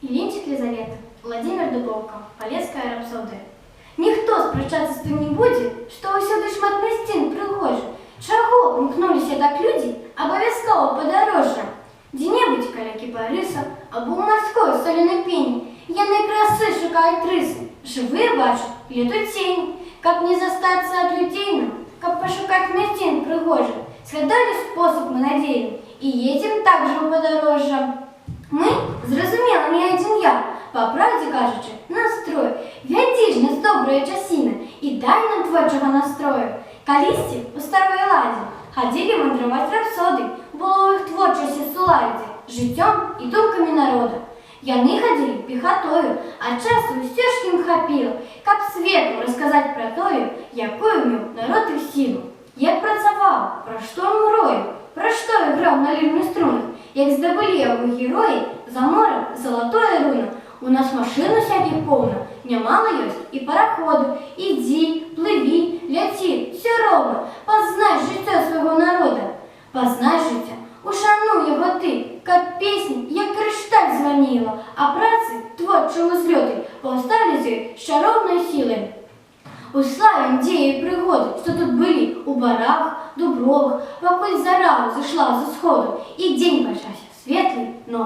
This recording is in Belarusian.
Іллінчик Лізавета, Владимир Дубовка, Полецкая рапсодыя. Ніхто спрачацца з тым не будзе, што ўсюды шмат мясцін прыгожых. Чаго імкнуліся так людзі абавязкова падарожжа? Дзе-небудзь каля кіпарыса або ў марской соленай пені яны красы шукаюць рысы. Жывыя бачу, летуць цені, каб не застацца ад людзей нам, каб пашукаць мясцін прыгожых. Згадалі спосаб мы надзеем і едзем так жа ў падарожжа. Мы, зразумела, не адзін я, па правдзе кажучы, настрой. Вядзі ж нас добрая часіна і дай нам творчага настрою. Калісьці у старой ладзе хадзілі вандраваць рапсоды, было ў іх творчасці суладдзе, жыццём і думкамі народа. Яны хадзілі пехатою, а часу ўсё ж ім хапіла, каб свету расказаць пра тое, якую меў народ і сілу. Як працаваў, пра што мрою, пра што іграў на лірных струнах, як здабылі яго героі за морем залатое руна. У нас машын усякіх поўна, нямала ёсць і параходу. Ідзі, плыві, ляці, все роўна, пазнай жыццё свайго народа. Пазнай жыцця, ушануй яго ты, каб песня, як крышталь званіла, а працы, творчыя ўзлёты паўсталі з ёй з чароўнай сілай. Уславім дзеі і прыгоды, што тут былі у барах, дубровах, пакуль зара зышла з усходу, і дзень пачаўся светлы, новы.